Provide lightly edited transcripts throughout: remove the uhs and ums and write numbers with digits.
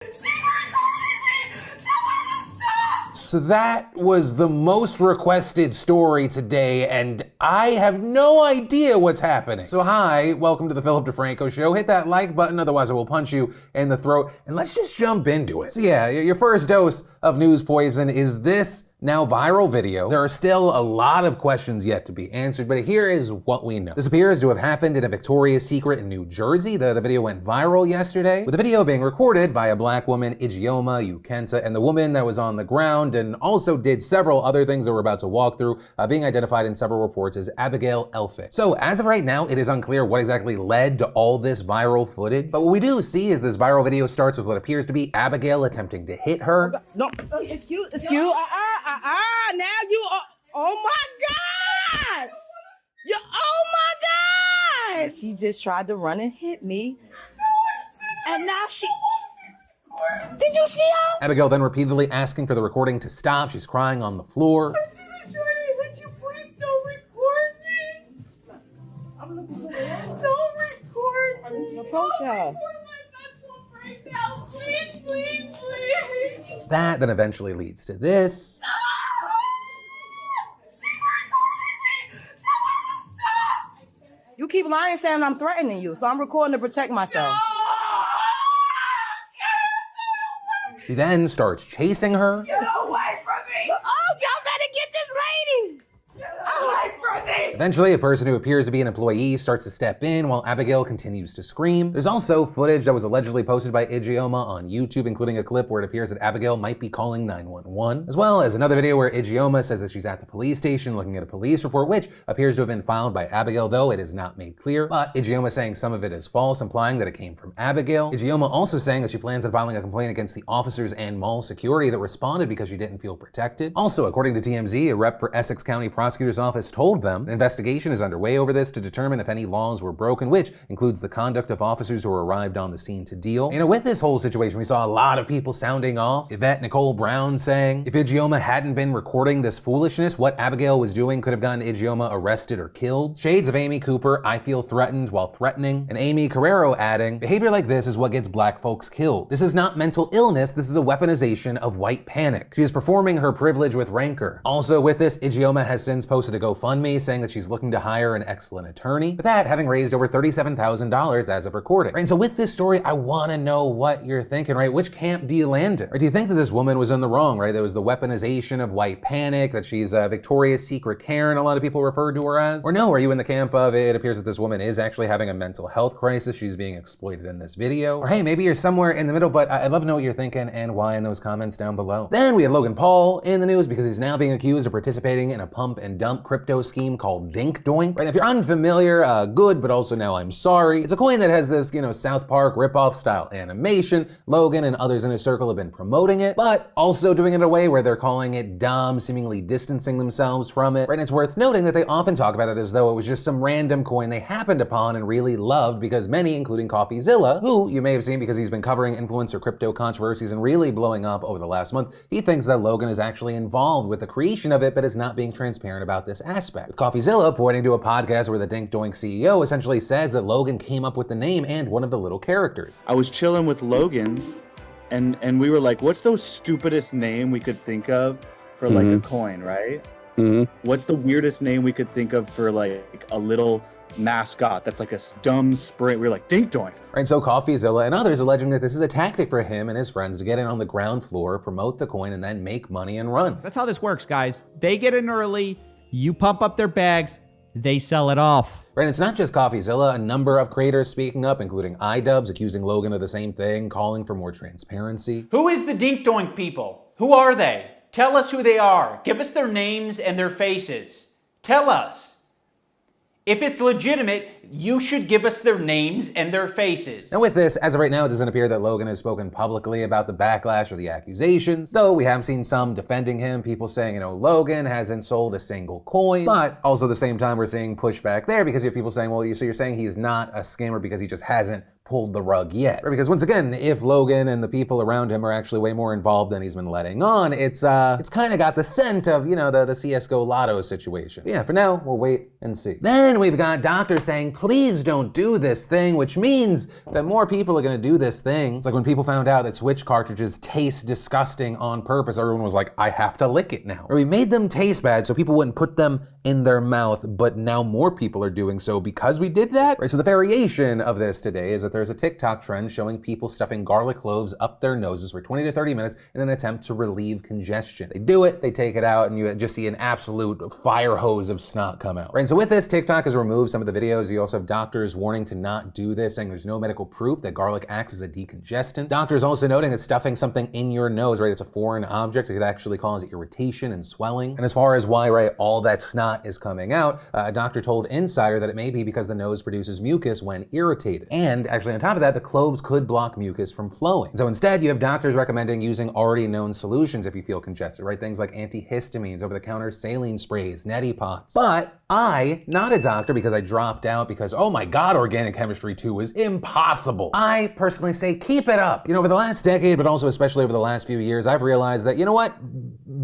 So that was the most requested story today, and I have no idea what's happening. So hi, welcome to the Philip DeFranco Show. Hit that like button, otherwise I will punch you in the throat, and let's just jump into it. So yeah, your first dose of news poison is this now viral video. There are still a lot of questions yet to be answered, but here is what we know. This appears to have happened in a Victoria's Secret in New Jersey. The video went viral yesterday, with the video being recorded by a black woman, Ijeoma Ukensa, and the woman that was on the ground and also did several other things that we're about to walk through, being identified in several reports as Abigail Elphick. So as of right now, it is unclear what exactly led to all this viral footage, but what we do see is this viral video starts with what appears to be Abigail attempting to hit her. No, it's you. Now you are, oh my God. Oh my God. She just tried to run and hit me. And now did you see her? Abigail then repeatedly asking for the recording to stop. She's crying on the floor. Would you please don't record me? Don't record me. Approach her. Please. That then eventually leads to this. You keep lying saying I'm threatening you, so I'm recording to protect myself. She then starts chasing her. Get away from me! Oh, y'all better get this lady. Get away from me! Eventually, a person who appears to be an employee starts to step in while Abigail continues to scream. There's also footage that was allegedly posted by Ijeoma on YouTube, including a clip where it appears that Abigail might be calling 911, as well as another video where Ijeoma says that she's at the police station looking at a police report, which appears to have been filed by Abigail, though it is not made clear. But Ijeoma saying some of it is false, implying that it came from Abigail. Ijeoma also saying that she plans on filing a complaint against the officers and mall security that responded because she didn't feel protected. Also, according to TMZ, a rep for Essex County Prosecutor's Office told them an investigation is underway over this to determine if any laws were broken, which includes the conduct of officers who arrived on the scene to deal. With this whole situation, we saw a lot of people sounding off. Yvette Nicole Brown saying, if Ijeoma hadn't been recording this foolishness, what Abigail was doing could have gotten Ijeoma arrested or killed. Shades of Amy Cooper, I feel threatened while threatening. And Amy Carrero adding, behavior like this is what gets black folks killed. This is not mental illness, this is a weaponization of white panic. She is performing her privilege with rancor. Also with this, Ijeoma has since posted a GoFundMe saying that she's looking to hire an excellent attorney, with that having raised over $37,000 as of recording. Right, and so with this story, I wanna know what you're thinking, right? Which camp do you land in? Or do you think that this woman was in the wrong, right? There was the weaponization of white panic, that she's a Victoria's Secret Karen, a lot of people referred to her as? Or no, are you in the camp of it appears that this woman is actually having a mental health crisis, she's being exploited in this video? Or hey, maybe you're somewhere in the middle, but I'd love to know what you're thinking and why in those comments down below. Then we had Logan Paul in the news because he's now being accused of participating in a pump and dump crypto scheme called Dink Doink. Right, if you're unfamiliar, good, but also now I'm sorry. It's a coin that has this, South Park ripoff style animation. Logan and others in his circle have been promoting it, but also doing it in a way where they're calling it dumb, seemingly distancing themselves from it. Right, and it's worth noting that they often talk about it as though it was just some random coin they happened upon and really loved, because many, including CoffeeZilla, who you may have seen because he's been covering influencer crypto controversies and really blowing up over the last month, he thinks that Logan is actually involved with the creation of it, but is not being transparent about this aspect. With CoffeeZilla pointing to a podcast where the Dink Doink CEO essentially says that Logan came up with the name and one of the little characters. I was chilling with Logan and we were like, what's the stupidest name we could think of for like a coin, right? What's the weirdest name we could think of for like a little mascot that's like a dumb sprint? We were like, Dink Doink. Right, so CoffeeZilla and others alleging that this is a tactic for him and his friends to get in on the ground floor, promote the coin, and then make money and run. That's how this works, guys. They get in early, you pump up their bags, they sell it off. Right, and it's not just CoffeeZilla, a number of creators speaking up, including iDubbbz, accusing Logan of the same thing, calling for more transparency. Who is the Dink Doink people? Who are they? Tell us who they are. Give us their names and their faces. Tell us. If it's legitimate, you should give us their names and their faces. Now with this, as of right now, it doesn't appear that Logan has spoken publicly about the backlash or the accusations, though we have seen some defending him, people saying, Logan hasn't sold a single coin, but also at the same time, we're seeing pushback there because you have people saying, well, so you're saying he's not a scammer because he just hasn't pulled the rug yet. Right? Because once again, if Logan and the people around him are actually way more involved than he's been letting on, it's kind of got the scent of, you know, the CSGO Lotto situation. But yeah, for now, we'll wait and see. Then we've got doctors saying, please don't do this thing, which means that more people are gonna do this thing. It's like when people found out that Switch cartridges taste disgusting on purpose, everyone was like, I have to lick it now. Or we made them taste bad so people wouldn't put them in their mouth, but now more people are doing so because we did that? Right, so the variation of this today is that there's a TikTok trend showing people stuffing garlic cloves up their noses for 20 to 30 minutes in an attempt to relieve congestion. They do it, they take it out, and you just see an absolute fire hose of snot come out. Right, and so with this, TikTok has removed some of the videos. You also have doctors warning to not do this, saying there's no medical proof that garlic acts as a decongestant. Doctors also noting that stuffing something in your nose, right, it's a foreign object, it could actually cause irritation and swelling. And as far as why, right, all that snot is coming out, a doctor told Insider that it may be because the nose produces mucus when irritated. And actually on top of that, the cloves could block mucus from flowing. So instead, you have doctors recommending using already known solutions if you feel congested, right? Things like antihistamines, over-the-counter saline sprays, neti pots. But I, not a doctor because I dropped out because, oh my God, organic chemistry 2 is impossible. I personally say keep it up. You know, over the last decade, but also especially over the last few years, I've realized that, you know what?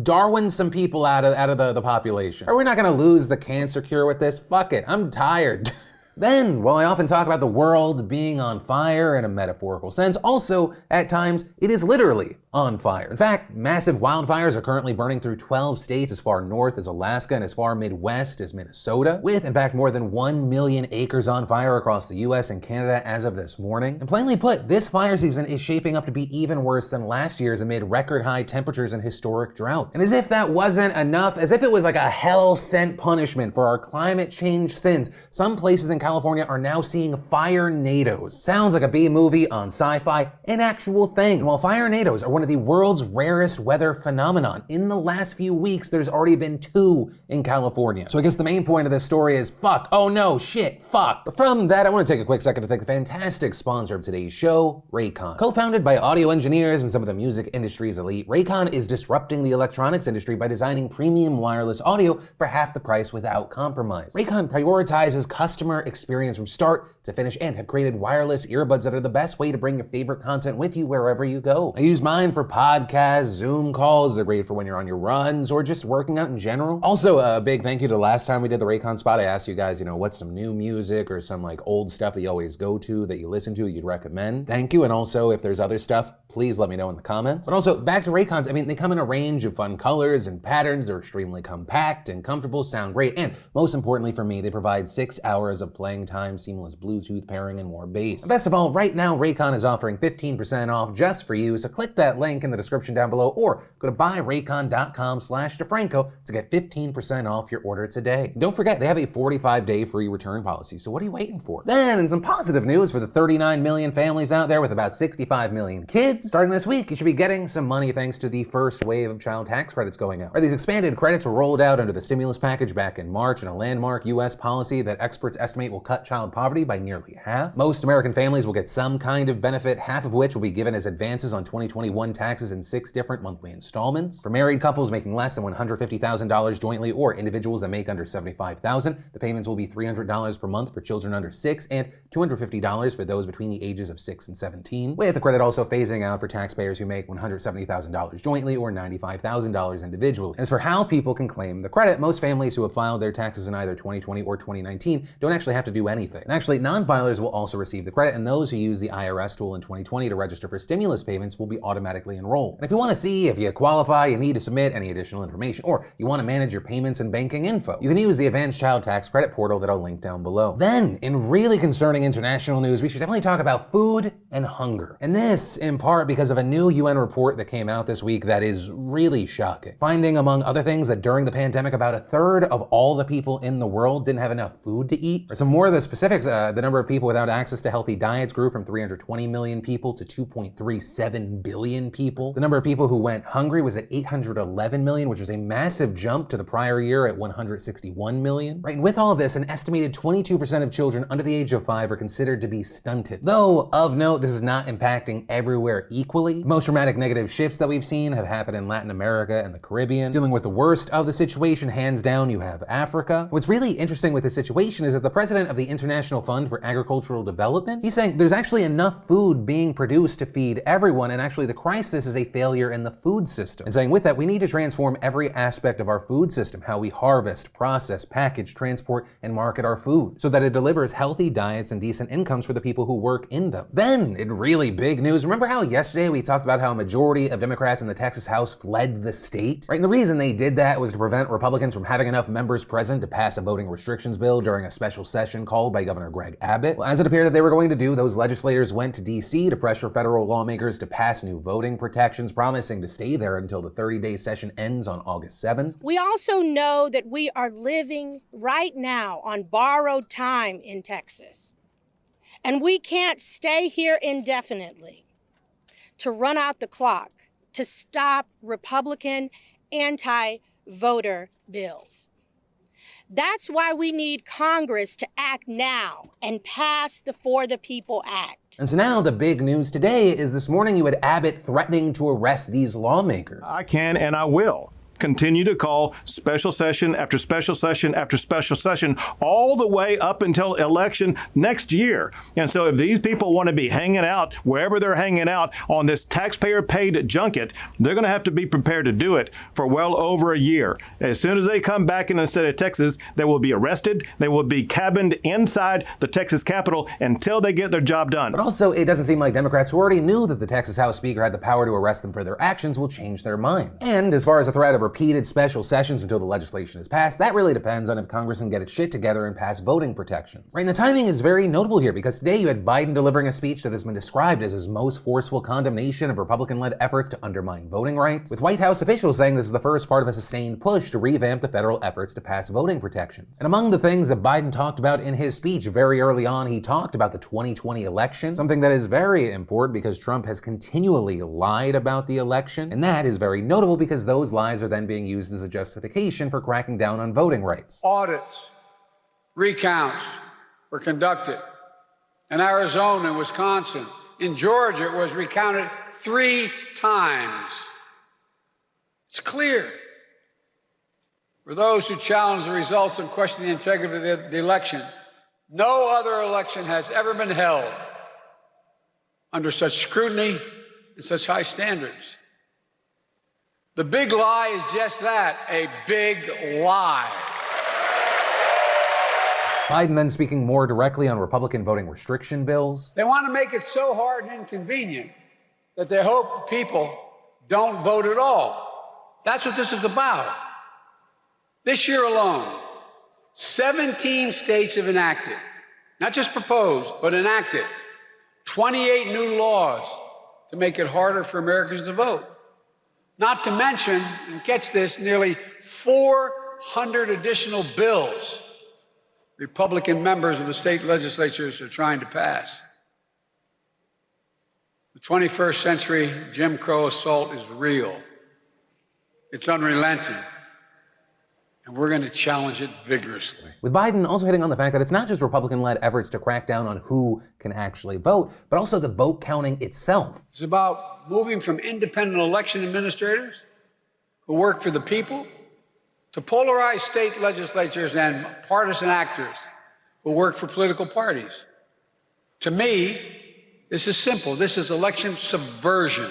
Darwin's some people out of the population. Are we not gonna lose the cancer cure with this? Fuck it, I'm tired. Then, while I often talk about the world being on fire in a metaphorical sense, also, at times, it is literally on fire. In fact, massive wildfires are currently burning through 12 states as far north as Alaska and as far Midwest as Minnesota, with, in fact, more than 1 million acres on fire across the US and Canada as of this morning. And plainly put, this fire season is shaping up to be even worse than last year's amid record high temperatures and historic droughts. And as if that wasn't enough, as if it was like a hell-sent punishment for our climate change sins, some places in California are now seeing fire-nados. Sounds like a B-movie on sci-fi, an actual thing. And while fire-nados are one of the world's rarest weather phenomenon, in the last few weeks, there's already been 2 in California. So I guess the main point of this story is fuck, oh no, shit, fuck. But from that, I want to take a quick second to thank the fantastic sponsor of today's show, Raycon. Co-founded by audio engineers and some of the music industry's elite, Raycon is disrupting the electronics industry by designing premium wireless audio for half the price without compromise. Raycon prioritizes customer experience from start to finish and have created wireless earbuds that are the best way to bring your favorite content with you wherever you go. I use mine for podcasts, Zoom calls, they're great for when you're on your runs or just working out in general. Also, a big thank you to last time we did the Raycon spot. I asked you guys, you know, what's some new music or some like old stuff that you always go to that you listen to you'd recommend. Thank you. And also, if there's other stuff, please let me know in the comments. But also, back to Raycons, I mean, they come in a range of fun colors and patterns. They're extremely compact and comfortable, sound great, and most importantly for me, they provide 6 hours of playing time, seamless Bluetooth pairing, and more bass. And best of all, right now, Raycon is offering 15% off just for you, so click that link in the description down below or go to buyraycon.com/DeFranco to get 15% off your order today. And don't forget, they have a 45-day free return policy, so what are you waiting for? Then, in some positive news for the 39 million families out there with about 65 million kids, starting this week, you should be getting some money thanks to the first wave of child tax credits going out. Right, these expanded credits were rolled out under the stimulus package back in March in a landmark U.S. policy that experts estimate will cut child poverty by nearly half. Most American families will get some kind of benefit, half of which will be given as advances on 2021 taxes in 6 different monthly installments. For married couples making less than $150,000 jointly or individuals that make under $75,000, the payments will be $300 per month for children under 6 and $250 for those between the ages of 6 and 17, with the credit also phasing out for taxpayers who make $170,000 jointly or $95,000 individually. As for how people can claim the credit, most families who have filed their taxes in either 2020 or 2019 don't actually have to do anything. And actually, non-filers will also receive the credit, and those who use the IRS tool in 2020 to register for stimulus payments will be automatically enrolled. And if you want to see if you qualify, you need to submit any additional information, or you want to manage your payments and banking info, you can use the Advanced Child Tax Credit portal that I'll link down below. Then, in really concerning international news, we should definitely talk about food and hunger. And this, in part, because of a new UN report that came out this week that is really shocking. Finding, among other things, that during the pandemic, about 1/3 of all the people in the world didn't have enough food to eat. For some more of the specifics, the number of people without access to healthy diets grew from 320 million people to 2.37 billion people. The number of people who went hungry was at 811 million, which is a massive jump to the prior year at 161 million. Right, and with all of this, an estimated 22% of children under the age of 5 are considered to be stunted. Though, of note, this is not impacting everywhere share equally. The most dramatic negative shifts that we've seen have happened in Latin America and the Caribbean. Dealing with the worst of the situation, hands down, you have Africa. What's really interesting with this situation is that the president of the International Fund for Agricultural Development, he's saying there's actually enough food being produced to feed everyone, and actually the crisis is a failure in the food system. And saying with that, we need to transform every aspect of our food system, how we harvest, process, package, transport, and market our food, so that it delivers healthy diets and decent incomes for the people who work in them. Then, in really big news, remember how yesterday we talked about how a majority of Democrats in the Texas House fled the state? Right, and the reason they did that was to prevent Republicans from having enough members present to pass a voting restrictions bill during a special session called by Governor Greg Abbott. Well, as it appeared that they were going to do, those legislators went to D.C. to pressure federal lawmakers to pass new voting protections, promising to stay there until the 30-day session ends on August 7th. We also know that we are living right now on borrowed time in Texas. And we can't stay here indefinitely to run out the clock, to stop Republican anti-voter bills. That's why we need Congress to act now and pass the For the People Act. And so now the big news today is this morning you had Abbott threatening to arrest these lawmakers. I can and I will continue to call special session after special session after special session all the way up until election next year. And so if these people want to be hanging out wherever they're hanging out on this taxpayer-paid junket, they're going to have to be prepared to do it for well over a year. As soon as they come back in the state of Texas, they will be arrested. They will be cabined inside the Texas Capitol until they get their job done. But also, it doesn't seem like Democrats who already knew that the Texas House Speaker had the power to arrest them for their actions will change their minds. And as far as the threat of repeated special sessions until the legislation is passed, that really depends on if Congress can get its shit together and pass voting protections. Right, and the timing is very notable here because today you had Biden delivering a speech that has been described as his most forceful condemnation of Republican-led efforts to undermine voting rights, with White House officials saying this is the first part of a sustained push to revamp the federal efforts to pass voting protections. And among the things that Biden talked about in his speech very early on, he talked about the 2020 election, something that is very important because Trump has continually lied about the election, and that is very notable because those lies are then being used as a justification for cracking down on voting rights. Audits, recounts were conducted in Arizona and Wisconsin. In Georgia, it was recounted 3 times. It's clear. For those who challenge the results and question the integrity of the election, no other election has ever been held under such scrutiny and such high standards. The big lie is just that, a big lie. Biden then speaking more directly on Republican voting restriction bills. They want to make it so hard and inconvenient that they hope people don't vote at all. That's what this is about. This year alone, 17 states have enacted, not just proposed, but enacted 28 new laws to make it harder for Americans to vote. Not to mention, and catch this, nearly 400 additional bills Republican members of the state legislatures are trying to pass. The 21st century Jim Crow assault is real. It's unrelenting. And we're going to challenge it vigorously. With Biden also hitting on the fact that it's not just Republican-led efforts to crack down on who can actually vote, but also the vote counting itself. It's about moving from independent election administrators who work for the people to polarized state legislatures and partisan actors who work for political parties. To me, this is simple. This is election subversion.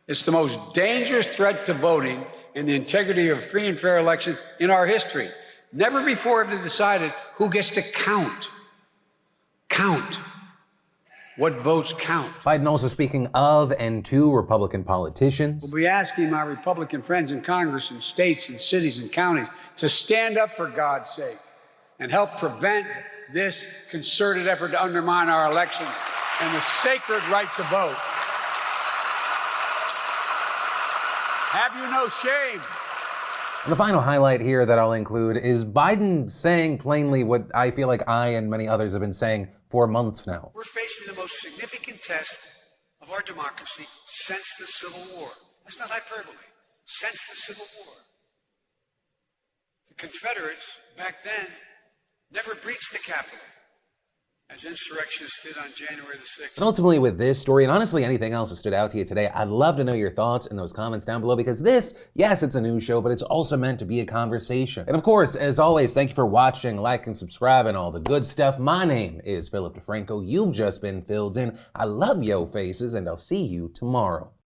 It's the most dangerous threat to voting and the integrity of free and fair elections in our history. Never before have they decided who gets to count. What votes count. Biden also speaking of and to Republican politicians. We'll be asking my Republican friends in Congress and states and cities and counties to stand up for God's sake and help prevent this concerted effort to undermine our elections and the sacred right to vote. Have you no shame? And the final highlight here that I'll include is Biden saying plainly what I feel like I and many others have been saying for months now. We're facing the most significant test of our democracy since the Civil War. That's not hyperbole. Since the Civil War. The Confederates back then never breached the Capitol as insurrectionists did on January the 6th. And ultimately with this story, and honestly anything else that stood out to you today, I'd love to know your thoughts in those comments down below, because this, yes, it's a news show, but it's also meant to be a conversation. And of course, as always, thank you for watching, like, and subscribe, and all the good stuff. My name is Philip DeFranco. You've just been filled in. I love yo faces, and I'll see you tomorrow.